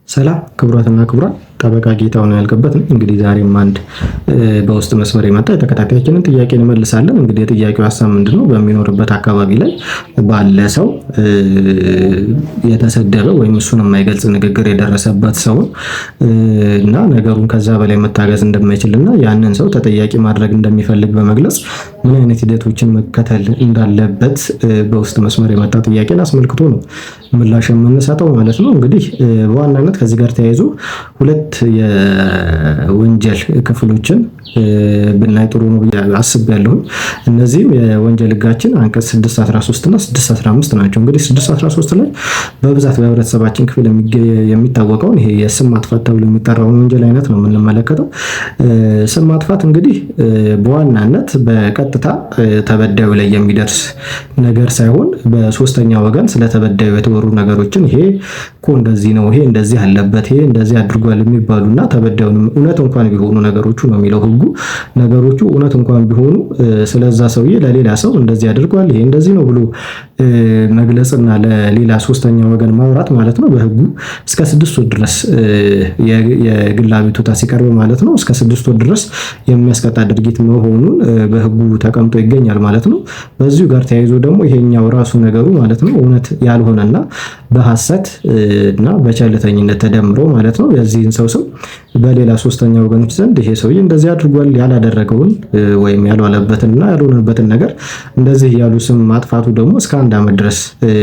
ሰላም ክቡራትና ክቡራን፣ ጠበቃ ጌታሁን ያልገበት ነኝ። እንግዲህ ዛሬም አንድ በውስጥ መስመር የመጣ የተከታታያችንን ጥያቄ እንመልሳለን። እንግዲህ የጥያቄው ሀሳብ ምንድነው? በሚኖርበት አካባቢ ላይ ባለ ሰው የተሰደበ ወይም እሱን የማይገልጽ ንግግር የደረሰበት ሰው እና ነገሩን ከዛ በላይ መታገዝ እንደማይችልና ያንን ሰው ተጠያቂ ማድረግ እንደሚፈልግ በመግለጽ ምን አይነት ሂደቶችን መከተል እንዳለበት በውስጥ መስመር የመጣ ጥያቄን አስመልክቶ ነው ምላሽ የምንሰጠው ማለት ነው። እንግዲህ በዋናነት ከዚህ ጋር ተያይዞ ሁለት የወንጀል ክፍሎችን ብናይ ጥሩ ነው አስቤያለሁ። እነዚህም የወንጀል ሕጋችን አንቀጽ 613 እና 615 ናቸው። እንግዲህ 613 ላይ በብዛት በህብረተሰባችን ክፍል የሚታወቀውን ይሄ የስም ማጥፋት ተብሎ የሚጠራውን ወንጀል አይነት ነው የምንመለከተው። ስም ማጥፋት እንግዲህ በዋናነት በቀጥታ ተበዳዩ ላይ የሚደርስ ነገር ሳይሆን በሶስተኛ ወገን ስለተበዳዩ የተወሩ ነገሮችን ይሄ እኮ እንደዚህ ነው፣ ይሄ እንደዚህ አለበት፣ ይሄ እንደዚህ አድርጓል የሚባሉና ተበዳዩንም እውነት እንኳን ቢሆኑ ነገሮቹ ነው የሚለው ህጉ። ነገሮቹ እውነት እንኳን ቢሆኑ ስለዛ ሰውዬ ለሌላ ሰው እንደዚህ አድርጓል፣ ይሄ እንደዚህ ነው ብሎ መግለጽና ለሌላ ሶስተኛ ወገን ማውራት ማለት ነው በህጉ እስከ 6 ወር ድረስ የግል አቤቱታ ሲቀርብ ማለት ነው እስከ 6 ወር ድረስ የሚያስቀጣ ድርጊት መሆኑን በህጉ ተቀምጦ ይገኛል ማለት ነው። በዚሁ ጋር ተያይዞ ደግሞ ይሄኛው ራሱ ነገሩ ማለት ነው እውነት ያልሆነና በሐሰት እና በቸልተኝነት ተደምሮ ማለት ነው የዚህን ሰው ስም በሌላ ሶስተኛ ወገኖች ዘንድ ይሄ ሰውዬ እንደዚህ አድርጓል ያላደረገውን ወይም ያልዋለበትንና ያልሆነበትን ነገር እንደዚህ ያሉ ስም ማጥፋቱ ደግሞ እስከ 1 ዓመት ድረስ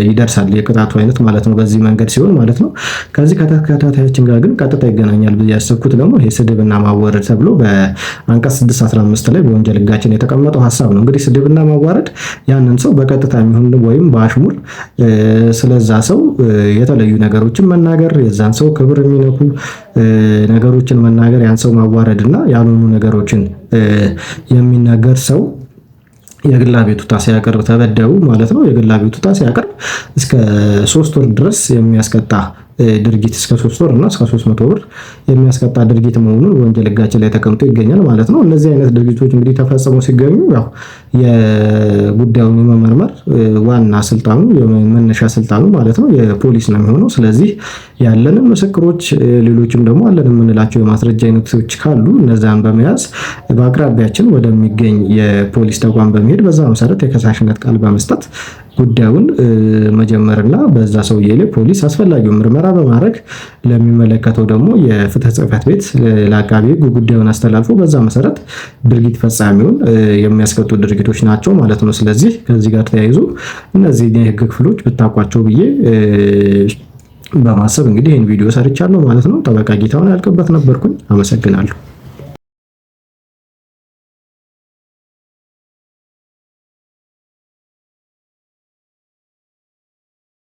ይደርሳል የቅጣቱ አይነት ማለት ነው። በዚህ መንገድ ሲሆን ማለት ነው። ከዚህ ከተከታታያችን ጋር ግን ቀጥታ ይገናኛል ብዬ ያሰብኩት ደግሞ ይሄ ስድብና ማዋረድ ተብሎ በአንቀጽ 615 ላይ በወንጀል ሕጋችን የተቀመጠው ሐሳብ ነው። እንግዲህ ስድብና ማዋረድ ያንን ሰው በቀጥታ የሚሆን ወይም በአሽሙር ስለዛ ሰው የተለዩ ነገሮችን መናገር፣ የዛን ሰው ክብር የሚነኩ ነገሮችን መናገር፣ ያን ሰው ማዋረድ እና ያልሆኑ ነገሮችን የሚናገር ሰው የግል አቤቱታ ሲያቀርብ ተበዳዩ ማለት ነው የግል አቤቱታ ሲያቀርብ እስከ 3 ወር ድረስ የሚያስቀጣ ድርጊት እስከ 3 ወር እና እስከ 300 ብር የሚያስቀጣ ድርጊት መሆኑን ወንጀል ሕጋችን ላይ ተቀምጦ ይገኛል ማለት ነው። እነዚህ አይነት ድርጊቶች እንግዲህ ተፈጽመው ሲገኙ ያው የጉዳዩን የመመርመር ዋና ስልጣኑ የመነሻ ስልጣኑ ማለት ነው የፖሊስ ነው የሚሆነው። ስለዚህ ያለንን ምስክሮች ሌሎችም ደግሞ አለን የምንላቸው የማስረጃ አይነቶች ካሉ እነዛን በመያዝ በአቅራቢያችን ወደሚገኝ የፖሊስ ተቋም በመሄድ በዛ መሰረት የከሳሽነት ቃል በመስጠት ጉዳዩን መጀመርና በዛ ሰውዬ ላይ ፖሊስ አስፈላጊውን ምርመራ በማድረግ ለሚመለከተው ደግሞ የፍትህ ጽሕፈት ቤት ለአቃቤ ሕግ ጉዳዩን አስተላልፎ በዛ መሰረት ድርጊት ፈጻሚውን የሚያስቀጡ ድርጊቶች ናቸው ማለት ነው። ስለዚህ ከዚህ ጋር ተያይዞ እነዚህ የህግ ክፍሎች ብታውቋቸው ብዬ በማሰብ እንግዲህ ይህን ቪዲዮ ሰርቻለሁ ማለት ነው። ጠበቃ ጌታሁን ያልገበት ነበርኩኝ። አመሰግናለሁ።